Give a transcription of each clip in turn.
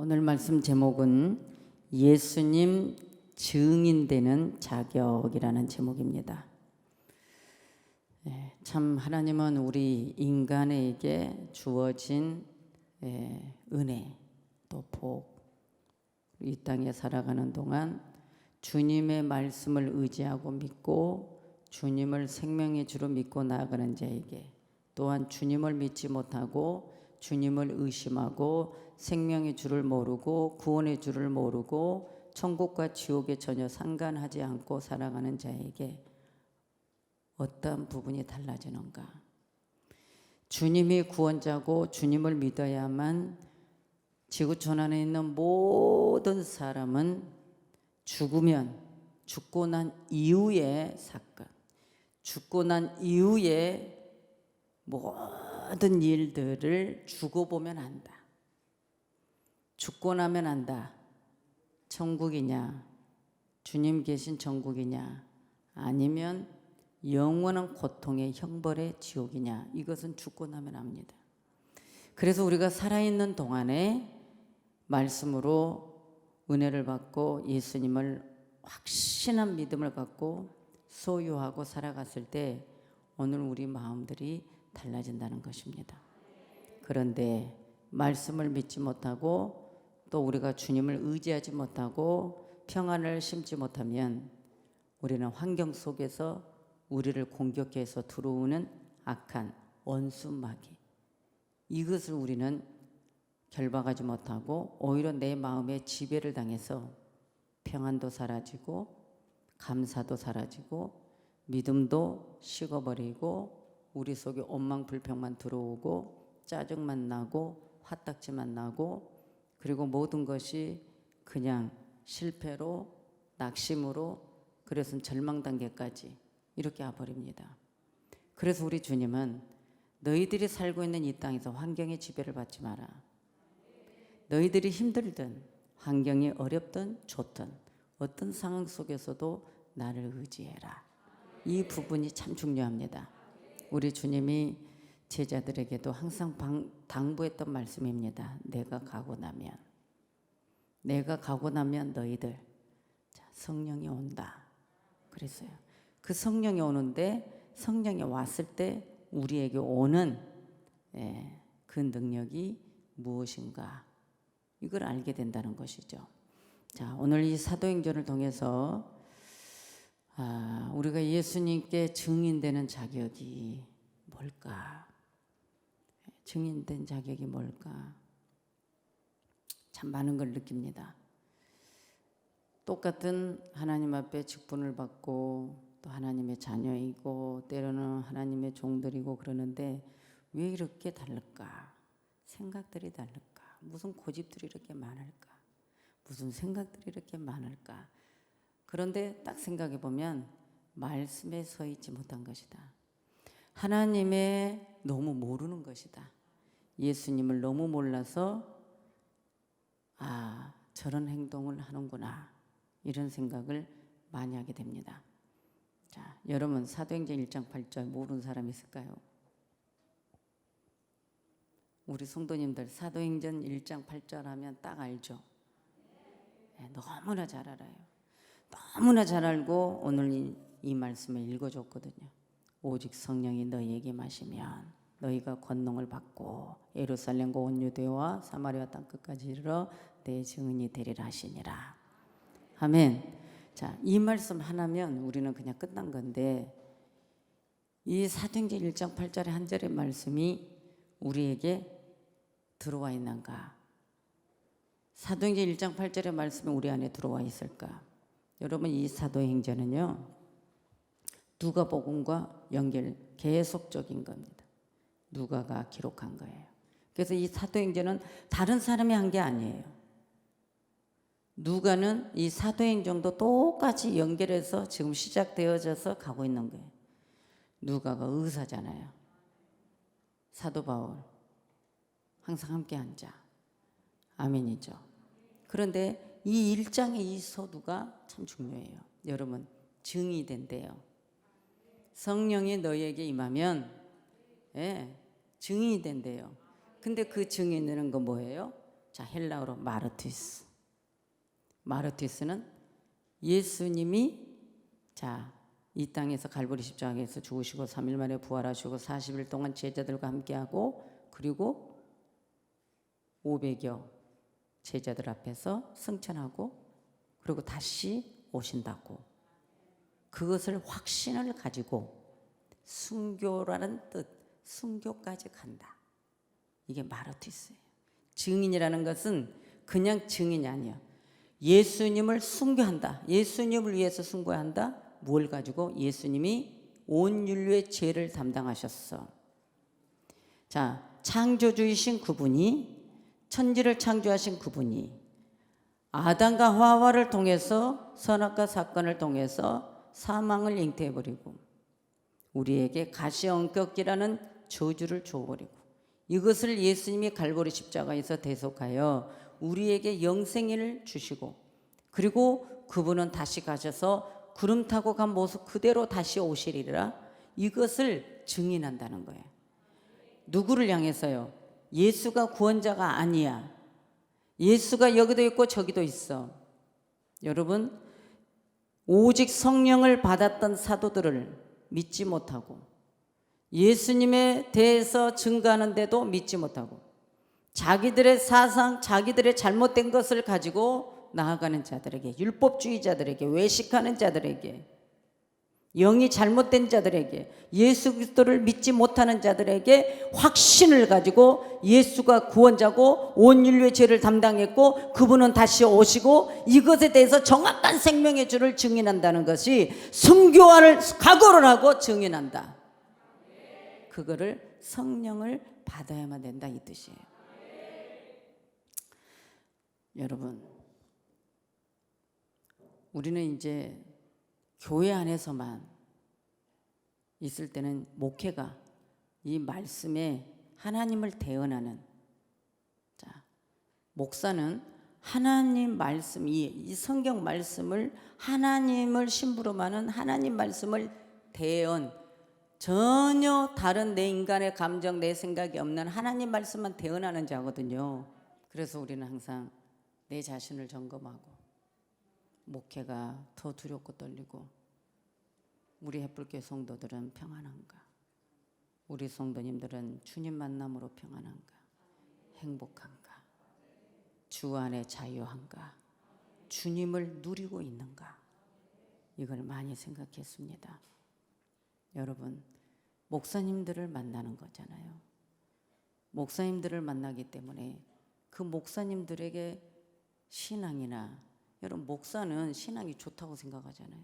오늘 말씀 제목은 예수님 증인되는 자격이라는 제목입니다. 참 하나님은 우리 인간에게 주어진 은혜 또 복, 이 땅에 살아가는 동안 주님의 말씀을 의지하고 믿고 주님을 생명의 주로 믿고 나아가는 자에게, 또한 주님을 믿지 못하고 주님을 의심하고 생명의 주를 모르고 구원의 주를 모르고 천국과 지옥에 전혀 상관하지 않고 살아가는 자에게 어떤 부분이 달라지는가? 주님이 구원자고 주님을 믿어야만 지구촌 안에 있는 모든 사람은 죽고 난 이후의 사건, 죽고 난 이후의 모든 일들을 두고 보면 안다. 죽고 나면 안다. 천국이냐, 주님 계신 천국이냐, 아니면 영원한 고통의 형벌의 지옥이냐, 이것은 죽고 나면 압니다. 그래서 우리가 살아있는 동안에 말씀으로 은혜를 받고 예수님을 확신한 믿음을 갖고 소유하고 살아갔을 때 오늘 우리 마음들이 달라진다는 것입니다. 그런데 말씀을 믿지 못하고 또 우리가 주님을 의지하지 못하고 평안을 심지 못하면 우리는 환경 속에서 우리를 공격해서 들어오는 악한 원수마귀, 이것을 우리는 결박하지 못하고 오히려 내 마음에 지배를 당해서 평안도 사라지고 감사도 사라지고 믿음도 식어버리고 우리 속에 원망불평만 들어오고 짜증만 나고 화딱지만 나고, 그리고 모든 것이 그냥 실패로 낙심으로, 그래서 절망 단계까지 이렇게 와버립니다. 그래서 우리 주님은 너희들이 살고 있는 이 땅에서 환경의 지배를 받지 마라. 너희들이 힘들든 환경이 어렵든 좋든 어떤 상황 속에서도 나를 의지해라. 이 부분이 참 중요합니다. 우리 주님이 제자들에게도 항상 당부했던 말씀입니다. 내가 가고 나면 너희들 성령이 온다 그랬어요. 그 성령이 오는데, 성령이 왔을 때 우리에게 오는 그 능력이 무엇인가, 이걸 알게 된다는 것이죠. 자, 오늘 이 사도행전을 통해서 우리가 예수님께 증인되는 자격이 뭘까? 증인된 자격이 뭘까? 참 많은 걸 느낍니다. 똑같은 하나님 앞에 직분을 받고 또 하나님의 자녀이고 때로는 하나님의 종들이고 그러는데 왜 이렇게 다를까? 생각들이 다를까? 무슨 고집들이 이렇게 많을까? 무슨 생각들이 이렇게 많을까? 그런데 딱 생각해 보면 말씀에 서 있지 못한 것이다. 하나님의 너무 모르는 것이다. 예수님을 너무 몰라서 저런 행동을 하는구나, 이런 생각을 많이 하게 됩니다. 자, 여러분 사도행전 1장 8절 모르는 사람 있을까요? 우리 성도님들 사도행전 1장 8절 하면 딱 알죠? 너무나 잘 알아요. 너무나 잘 알고 오늘 이 말씀을 읽어줬거든요. 오직 성령이 너희에게 마시면 너희가 권능을 받고 예루살렘과 온 유대와 사마리아 땅끝까지 이르러 내 증인이 되리라 하시니라. 아멘. 자, 이 말씀 하나면 우리는 그냥 끝난 건데, 이 사도행전 1장 8절의 한 절의 말씀이 우리에게 들어와 있는가? 사도행전 1장 8절의 말씀이 우리 안에 들어와 있을까? 여러분, 이 사도행전은요, 누가복음과 계속적인 겁니다. 누가가 기록한 거예요. 그래서 이 사도행전은 다른 사람이 한 게 아니에요. 누가는 이 사도행전도 똑같이 연결해서 지금 시작되어져서 가고 있는 거예요. 누가가 의사잖아요. 사도 바울 항상 함께 앉아. 아멘이죠. 그런데 이 1장의 이 서두가 참 중요해요. 여러분, 증이 된대요. 성령이 너희에게 임하면 증인이 된대요. 근데 그 증인이라는 건 뭐예요? 자, 헬라어로 마르티스. 마르티스는 예수님이 자, 이 땅에서 갈보리 십자가에서 죽으시고 3일 만에 부활하시고 40일 동안 제자들과 함께하고 그리고 500여 제자들 앞에서 승천하고 그리고 다시 오신다고. 그것을 확신을 가지고 순교라는 뜻, 순교까지 간다. 이게 마르티스예요. 증인이라는 것은 그냥 증인이 아니야. 예수님을 순교한다. 예수님을 위해서 순교한다. 뭘 가지고? 예수님이 온 인류의 죄를 담당하셨어. 자, 창조주이신 그분이, 천지를 창조하신 그분이 아담과 하와를 통해서 선악과 사건을 통해서 사망을 잉태해버리고 우리에게 가시엄격이라는 저주를 줘버리고 이것을 예수님이 갈보리 십자가에서 대속하여 우리에게 영생을 주시고 그리고 그분은 다시 가셔서 구름 타고 간 모습 그대로 다시 오시리라. 이것을 증인한다는 거예요. 누구를 향해서요? 예수가 구원자가 아니야. 예수가 여기도 있고 저기도 있어. 여러분, 오직 성령을 받았던 사도들을 믿지 못하고 예수님에 대해서 증거하는데도 믿지 못하고 자기들의 사상, 자기들의 잘못된 것을 가지고 나아가는 자들에게, 율법주의자들에게, 외식하는 자들에게, 영이 잘못된 자들에게, 예수 그리스도를 믿지 못하는 자들에게 확신을 가지고 예수가 구원자고 온 인류의 죄를 담당했고 그분은 다시 오시고 이것에 대해서 정확한 생명의 주를 증인한다는 것이 순교를 각오를 하고 증인한다. 그거를 성령을 받아야만 된다 이 뜻이에요. 여러분, 우리는 이제 교회 안에서만 있을 때는 목회가 이 말씀에 하나님을 대언하는, 자, 목사는 하나님 말씀, 이 성경 말씀을 하나님을 심부름하는 하나님 말씀을 대언, 전혀 다른 내 인간의 감정, 내 생각이 없는 하나님 말씀만 대언하는 자거든요. 그래서 우리는 항상 내 자신을 점검하고 목회가 더 두렵고 떨리고 우리 햇불교회 성도들은 평안한가? 우리 성도님들은 주님 만남으로 평안한가? 행복한가? 주 안에 자유한가? 주님을 누리고 있는가? 이걸 많이 생각했습니다. 여러분, 목사님들을 만나는 거잖아요. 목사님들을 만나기 때문에 그 목사님들에게 신앙이나, 여러분 목사는 신앙이 좋다고 생각하잖아요.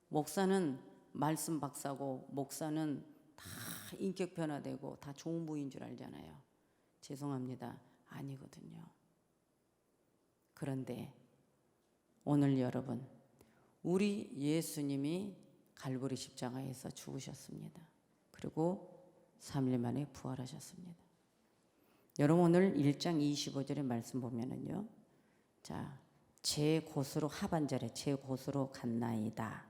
목사는 말씀 박사고 목사는 다 인격 변화되고 다 좋은 부인 줄 알잖아요. 죄송합니다. 아니거든요. 그런데 오늘 여러분, 우리 예수님이 갈보리 십자가에서 죽으셨습니다. 그리고 3일 만에 부활하셨습니다. 여러분 오늘 1장 25절의 말씀 보면은요. 자, 제 곳으로 하반절에 제 곳으로 갔나이다.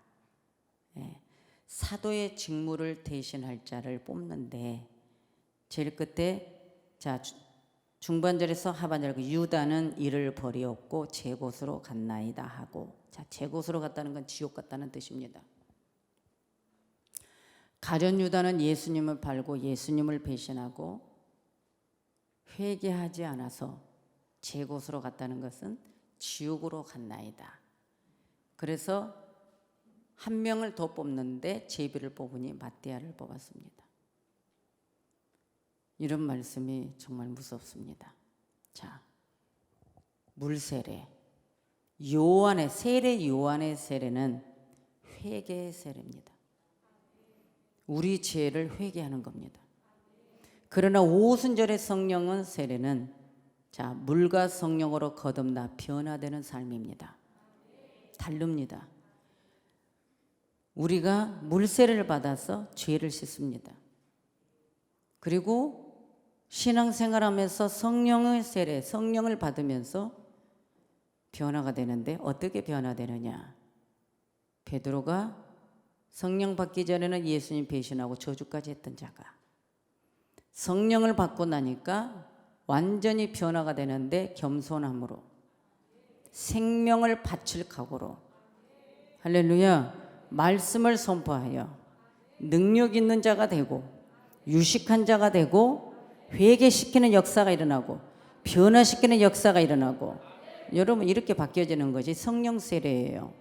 예, 사도의 직무를 대신할 자를 뽑는데 제일 끝에 자 중반절에서 하반절 유다는 이를 버리었고 제 곳으로 갔나이다 하고, 자, 제 곳으로 갔다는 건 지옥 갔다는 뜻입니다. 가룟 유다는 예수님을 팔고 예수님을 배신하고 회개하지 않아서 제 곳으로 갔다는 것은 지옥으로 갔나이다. 그래서 한 명을 더 뽑는데 제비를 뽑으니 matthea를 뽑았습니다. 이런 말씀이 정말 무섭습니다. 자, 물세례, 요한의 세례, 요한의 세례는 회개의 세례입니다. 우리 죄를 회개하는 겁니다. 그러나 오순절의 성령은 세례는 자, 물과 성령으로 거듭나 변화되는 삶입니다. 다릅니다. 우리가 물세례를 받아서 죄를 씻습니다. 그리고 신앙생활하면서 성령의 세례, 성령을 받으면서 변화가 되는데 어떻게 변화되느냐? 베드로가 성령 받기 전에는 예수님 배신하고 저주까지 했던 자가 성령을 받고 나니까 완전히 변화가 되는데 겸손함으로 생명을 바칠 각오로 할렐루야 말씀을 선포하여 능력 있는 자가 되고 유식한 자가 되고 회개시키는 역사가 일어나고 변화시키는 역사가 일어나고 여러분 이렇게 바뀌어지는 것이 성령 세례예요.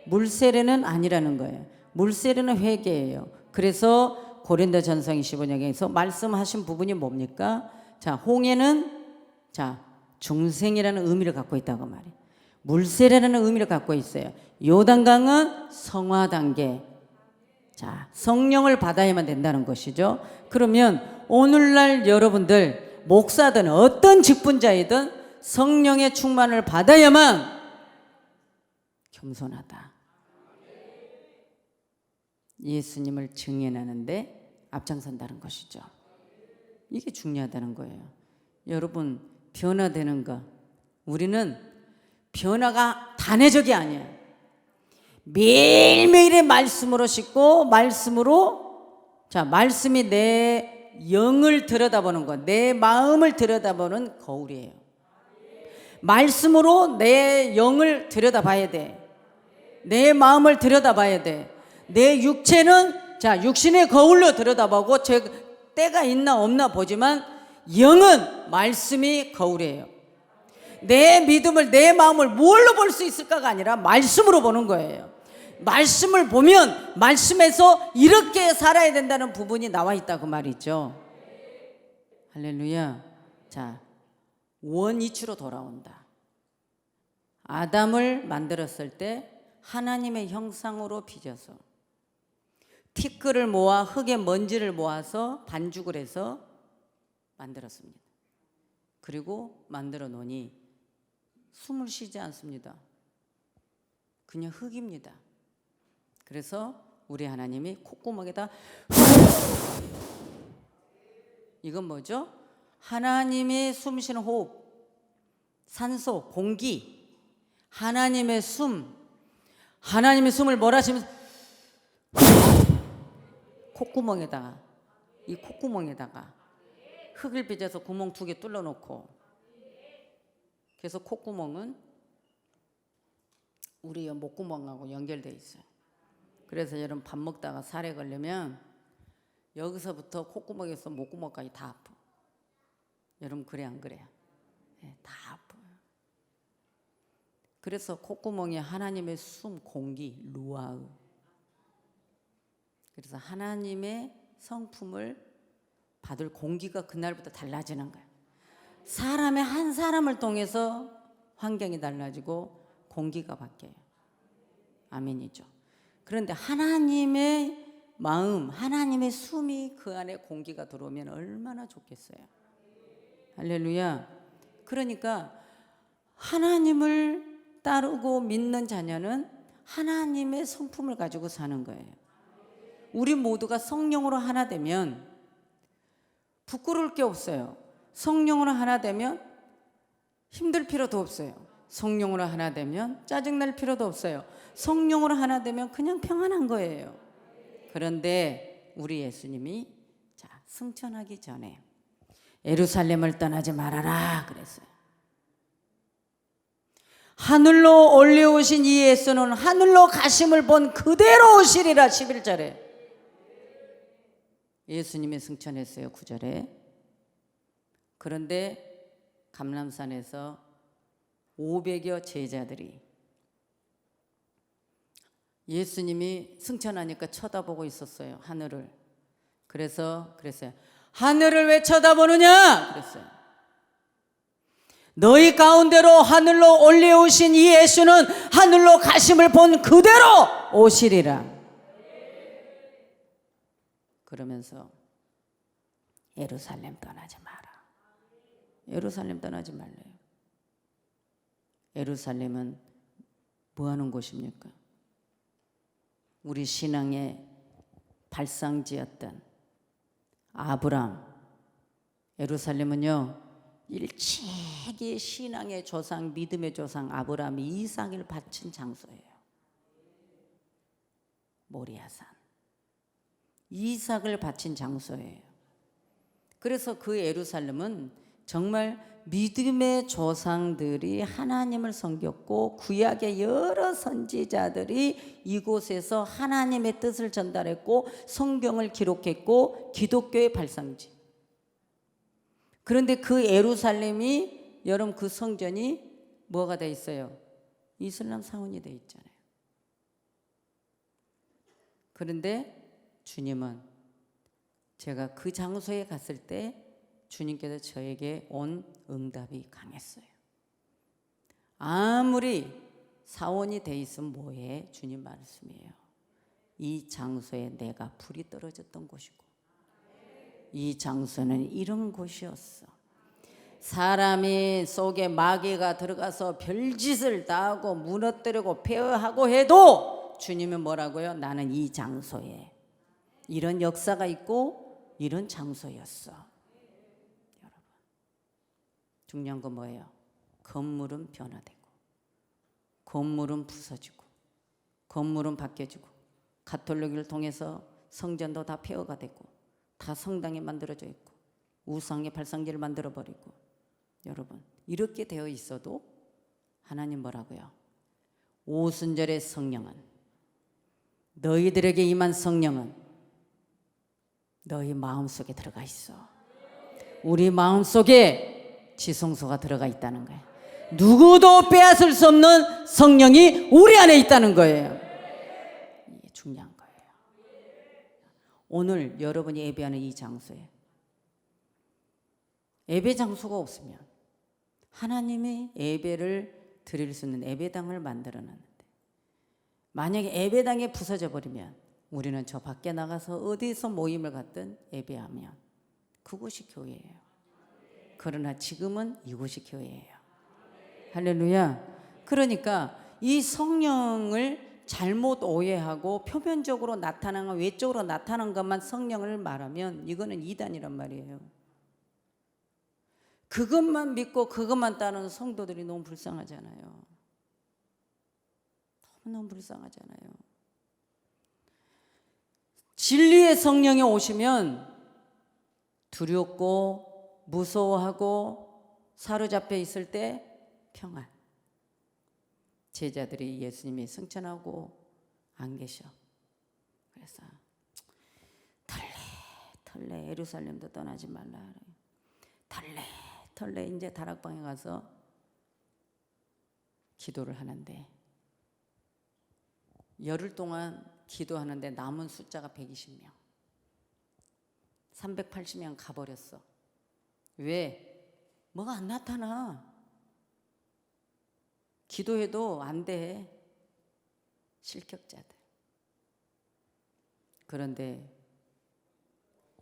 물 세례는 아니라는 거예요. 물 세례는 회개예요. 그래서 고린도전서 15장에서 말씀하신 부분이 뭡니까? 자, 홍해는 자, 중생이라는 의미를 갖고 있다고 말이에요. 물 세례라는 의미를 갖고 있어요. 요단강은 성화 단계. 자, 성령을 받아야만 된다는 것이죠. 그러면 오늘날 여러분들 목사든 어떤 직분자이든 성령의 충만을 받아야만 겸손하다. 예수님을 증언하는데 앞장선다는 것이죠. 이게 중요하다는 거예요. 여러분 변화되는 거 우리는 변화가 단회적이 아니에요. 매일매일의 말씀으로 씻고 말씀으로 자 말씀이 내 영을 들여다보는 것, 내 마음을 들여다보는 거울이에요. 말씀으로 내 영을 들여다봐야 돼. 내 마음을 들여다봐야 돼. 내 육체는 자 육신의 거울로 들여다보고 때가 있나 없나 보지만 영은 말씀이 거울이에요. 내 믿음을 내 마음을 뭘로 볼 수 있을까가 아니라 말씀으로 보는 거예요. 말씀을 보면 말씀에서 이렇게 살아야 된다는 부분이 나와 있다고 말이죠. 할렐루야. 자, 원이치로 돌아온다. 아담을 만들었을 때 하나님의 형상으로 빚어서 티끌을 모아 흙의 먼지를 모아서 반죽을 해서 만들었습니다. 그리고 만들어 놓으니 숨을 쉬지 않습니다. 그냥 흙입니다. 그래서 우리 하나님이 콧구멍에다 이건 뭐죠? 하나님의 숨쉬는 호흡, 산소, 공기, 하나님의 숨을 뭐라 하시면서 콧구멍에다가 이 콧구멍에다가 흙을 빚어서 구멍 2개 뚫어 놓고 그래서 콧구멍은 우리 목구멍하고 연결되어 있어요. 그래서 여러분 밥 먹다가 살에 걸리면 여기서부터 콧구멍에서 목구멍까지 다 아파. 여러분 그래 안 그래요? 네, 다 아파요. 그래서 콧구멍에 하나님의 숨, 공기, 루아흐. 그래서 하나님의 성품을 받을 공기가 그날부터 달라지는 거예요. 사람의 한 사람을 통해서 환경이 달라지고 공기가 바뀌어요. 아멘이죠. 그런데 하나님의 마음, 하나님의 숨이 그 안에 공기가 들어오면 얼마나 좋겠어요. 할렐루야. 그러니까 하나님을 따르고 믿는 자녀는 하나님의 성품을 가지고 사는 거예요. 우리 모두가 성령으로 하나 되면 부끄러울 게 없어요. 성령으로 하나 되면 힘들 필요도 없어요. 성령으로 하나 되면 짜증날 필요도 없어요. 성령으로 하나 되면 그냥 평안한 거예요. 그런데 우리 예수님이 자 승천하기 전에 예루살렘을 떠나지 말아라 그랬어요. 하늘로 올려오신 이 예수는 하늘로 가심을 본 그대로 오시리라. 11절에 예수님이 승천했어요. 9절에. 그런데 감람산에서 500여 제자들이 예수님이 승천하니까 쳐다보고 있었어요. 하늘을. 그래서 그랬어요. 하늘을 왜 쳐다보느냐? 그랬어요. 너희 가운데로 하늘로 올려오신 이 예수는 하늘로 가심을 본 그대로 오시리라. 그러면서 예루살렘 떠나지 마라. 예루살렘 떠나지 말래요. 예루살렘은 뭐 하는 곳입니까? 우리 신앙의 발상지였던 아브람. 예루살렘은요 일찍이 신앙의 조상, 믿음의 조상 아브람이 이삭을 바친 장소예요. 모리아산. 이삭을 바친 장소예요. 그래서 그 예루살렘은 정말 믿음의 조상들이 하나님을 섬겼고 구약의 여러 선지자들이 이곳에서 하나님의 뜻을 전달했고 성경을 기록했고 기독교의 발상지. 그런데 그 예루살렘이 여러분 그 성전이 뭐가 돼 있어요? 이슬람 사원이 돼 있잖아요. 그런데 주님은 제가 그 장소에 갔을 때 주님께서 저에게 온 응답이 강했어요. 아무리 사원이 돼 있으면 뭐해? 주님 말씀이에요. 이 장소에 내가 불이 떨어졌던 곳이고 이 장소는 이런 곳이었어. 사람이 속에 마귀가 들어가서 별짓을 다 하고 무너뜨리고 폐허하고 해도 주님은 뭐라고요? 나는 이 장소에 이런 역사가 있고 이런 장소였어. 여러분, 중요한 건 뭐예요? 건물은 변화되고 건물은 부서지고 건물은 바뀌어지고 가톨릭을 통해서 성전도 다 폐허가 되고 다 성당이 만들어져 있고 우상의 발상지를 만들어버리고 여러분 이렇게 되어 있어도 하나님 뭐라고요? 오순절의 성령은 너희들에게 임한 성령은 너희 마음속에 들어가 있어. 우리 마음속에 지성소가 들어가 있다는 거예요. 누구도 빼앗을 수 없는 성령이 우리 안에 있다는 거예요. 이게 중요한 거예요. 오늘 여러분이 예배하는 이 장소에 예배 장소가 없으면 하나님이 예배를 드릴 수 있는 예배당을 만들어 놨는데 만약에 예배당이 부서져 버리면 우리는 저 밖에 나가서 어디서 모임을 갖든 예배하면 그곳이 교회예요. 그러나 지금은 이곳이 교회예요. 할렐루야. 그러니까 이 성령을 잘못 오해하고 표면적으로 나타나는 외적으로 나타난 것만 성령을 말하면 이거는 이단이란 말이에요. 그것만 믿고 그것만 따르는 성도들이 너무 불쌍하잖아요. 너무 불쌍하잖아요. 진리의 성령이 오시면 두렵고 무서워하고 사로잡혀 있을 때 평안. 제자들이 예수님이 승천하고 안 계셔. 그래서 털레 예루살렘도 떠나지 말라. 털레 이제 다락방에 가서 기도를 하는데 열흘 동안 기도하는데 남은 숫자가 120명. 380명 가버렸어. 왜? 뭐가 안 나타나. 기도해도 안 돼. 실격자들. 그런데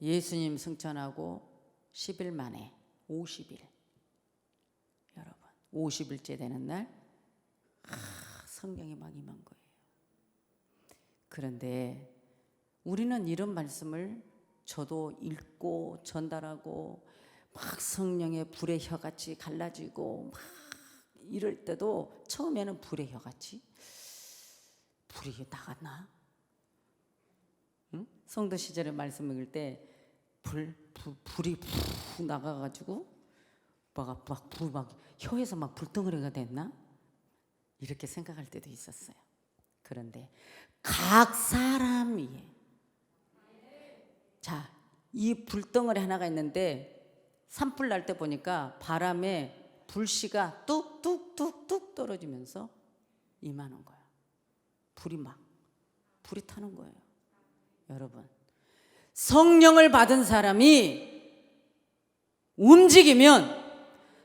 예수님 승천하고 10일 만에 50일. 여러분 50일째 되는 날 성령이 막 임한 거예요. 그런데 우리는 이런 말씀을 저도 읽고 전달하고 막 성령의 불의 혀같이 갈라지고 막 이럴 때도 처음에는 불의 혀같이 불이 나갔나? 응? 성도 시절에 말씀 읽을 때 불이 푹 나가가지고 막 혀에서 막 불덩어리가 됐나? 이렇게 생각할 때도 있었어요. 그런데 각 사람 위에 자, 이 불덩어리 하나가 있는데 산불 날 때 보니까 바람에 불씨가 뚝뚝뚝뚝 떨어지면서 임하는 거야. 불이 타는 거예요. 여러분 성령을 받은 사람이 움직이면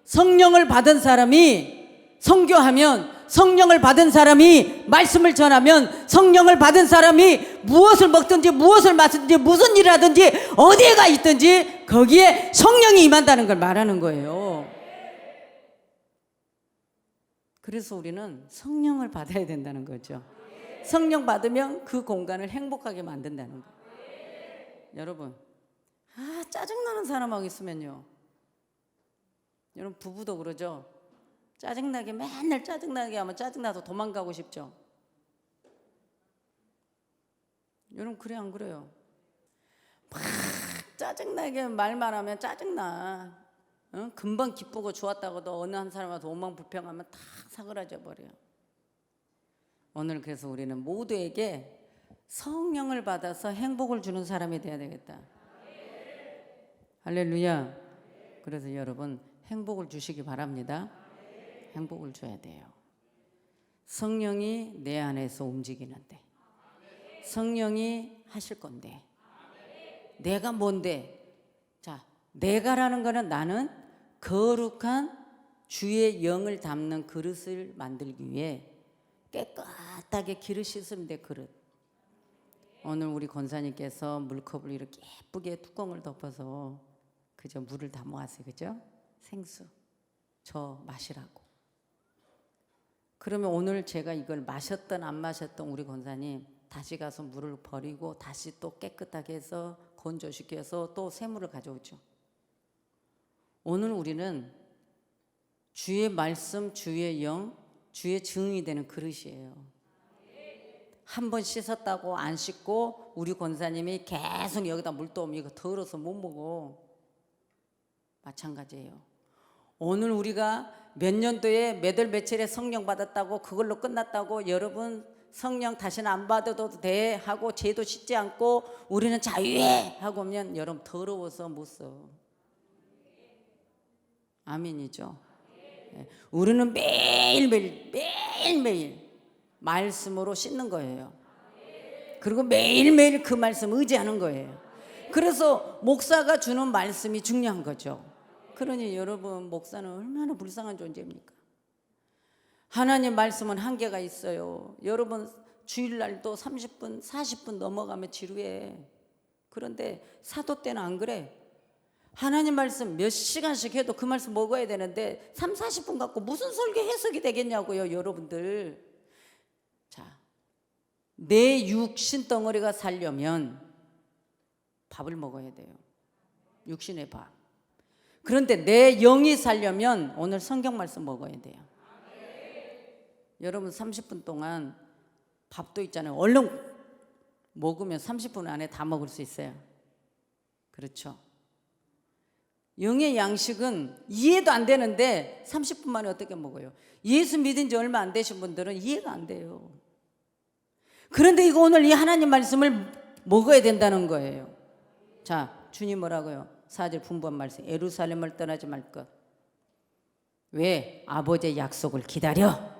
성령을 받은 사람이 선교하면 성령을 받은 사람이 말씀을 전하면 성령을 받은 사람이 무엇을 먹든지 무엇을 마시든지 무슨 일을 하든지 어디에 가 있든지 거기에 성령이 임한다는 걸 말하는 거예요. 그래서 우리는 성령을 받아야 된다는 거죠. 성령 받으면 그 공간을 행복하게 만든다는 거예요. 여러분 짜증나는 사람하고 있으면요, 여러분 부부도 그러죠. 짜증나게 맨날 짜증나게 하면 짜증나서 도망가고 싶죠. 여러분 그래 안 그래요? 막 짜증나게 말만 하면 짜증나. 금방 기쁘고 좋았다고도 어느 한 사람한테 원망불평하면 다 사그라져 버려요. 오늘 그래서 우리는 모두에게 성령을 받아서 행복을 주는 사람이 돼야 되겠다. 할렐루야. 그래서 여러분 행복을 주시기 바랍니다. 행복을 줘야 돼요. 성령이 내 안에서 움직이는데, 성령이 하실 건데, 내가 뭔데? 자, 내가라는 거는 나는 거룩한 주의 영을 담는 그릇을 만들기 위해 깨끗하게 기름 씻으면 돼. 그릇. 오늘 우리 권사님께서 물컵을 이렇게 예쁘게 뚜껑을 덮어서 그저 물을 담아왔어요. 그죠? 생수. 저 마시라고. 그러면 오늘 제가 이걸 마셨던 안 마셨던 우리 권사님 다시 가서 물을 버리고 다시 또 깨끗하게 해서 건조시켜서 또 새물을 가져오죠. 오늘 우리는 주의 말씀, 주의 영, 주의 증인이 되는 그릇이에요. 한 번 씻었다고 안 씻고 우리 권사님이 계속 여기다 물 떠오면 이거 더러워서 못 먹어. 마찬가지예요. 오늘 우리가 몇 년도에 몇 월 며칠에 성령 받았다고 그걸로 끝났다고 여러분 성령 다시는 안 받아도 돼 하고 죄도 씻지 않고 우리는 자유해 하고 오면 여러분 더러워서 못 써. 아멘이죠. 우리는 매일매일 말씀으로 씻는 거예요. 그리고 매일매일 그 말씀 의지하는 거예요. 그래서 목사가 주는 말씀이 중요한 거죠. 그러니 여러분 목사는 얼마나 불쌍한 존재입니까? 하나님 말씀은 한계가 있어요. 여러분 주일날도 30분 40분 넘어가면 지루해. 그런데 사도 때는 안 그래. 하나님 말씀 몇 시간씩 해도 그 말씀 먹어야 되는데 3, 40분 갖고 무슨 설교 해석이 되겠냐고요. 여러분들. 자, 내 육신 덩어리가 살려면 밥을 먹어야 돼요. 육신의 밥. 그런데 내 영이 살려면 오늘 성경 말씀 먹어야 돼요. 여러분 30분 동안 밥도 있잖아요. 얼른 먹으면 30분 안에 다 먹을 수 있어요. 그렇죠. 영의 양식은 이해도 안 되는데 30분 만에 어떻게 먹어요? 예수 믿은 지 얼마 안 되신 분들은 이해가 안 돼요. 그런데 이거 오늘 이 하나님 말씀을 먹어야 된다는 거예요. 자, 주님 뭐라고요? 4절 분부한 말씀. 예루살렘을 떠나지 말 것. 왜? 아버지의 약속을 기다려.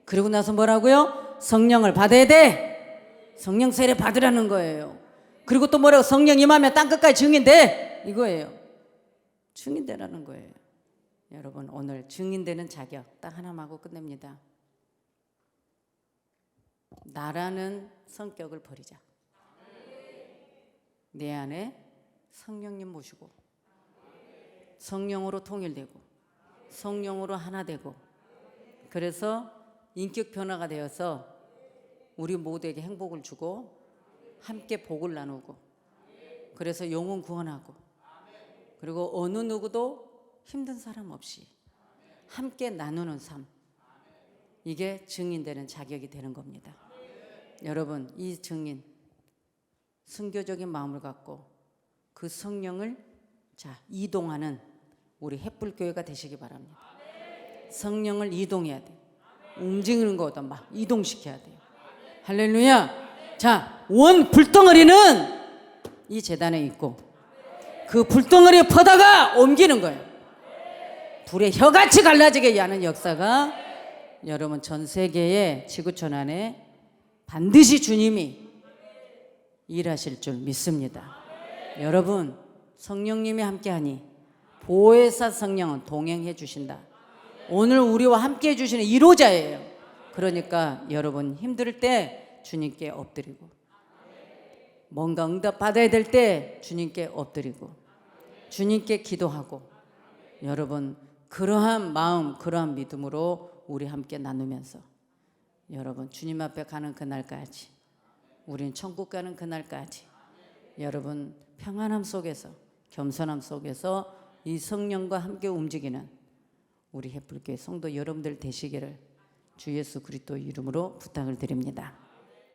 그리고 나서 뭐라고요? 성령을 받아야 돼. 성령 세례 받으라는 거예요. 그리고 또 뭐라고? 성령 임하면 땅끝까지 증인돼. 이거예요. 증인되라는 거예요. 여러분 오늘 증인되는 자격 딱 하나만 하고 끝냅니다. 나라는 성격을 버리자. 내 안에 성령님 모시고 성령으로 통일되고 성령으로 하나 되고 그래서 인격 변화가 되어서 우리 모두에게 행복을 주고 함께 복을 나누고 그래서 영혼 구원하고 그리고 어느 누구도 힘든 사람 없이 함께 나누는 삶. 이게 증인되는 자격이 되는 겁니다. 여러분 이 증인 순교적인 마음을 갖고 그 성령을 이동하는 우리 햇불교회가 되시기 바랍니다. 성령을 이동해야 돼. 움직이는 것도 막 이동시켜야 돼요. 할렐루야. 자, 원 불덩어리는 이 제단에 있고 그 불덩어리 퍼다가 옮기는 거예요. 불에 혀같이 갈라지게 하는 역사가 여러분 전 세계의 지구촌 안에 반드시 주님이 일하실 줄 믿습니다. 여러분 성령님이 함께하니 보혜사 성령은 동행해 주신다. 오늘 우리와 함께해 주시는 1호자예요. 그러니까 여러분 힘들 때 주님께 엎드리고 뭔가 응답 받아야 될 때 주님께 엎드리고 주님께 기도하고 여러분 그러한 마음 그러한 믿음으로 우리 함께 나누면서 여러분 주님 앞에 가는 그날까지 우리는 천국 가는 그날까지 여러분 평안함 속에서 겸손함 속에서 이 성령과 함께 움직이는 우리 햇불교회 성도 여러분들 되시기를 주 예수 그리스도 이름으로 부탁을 드립니다.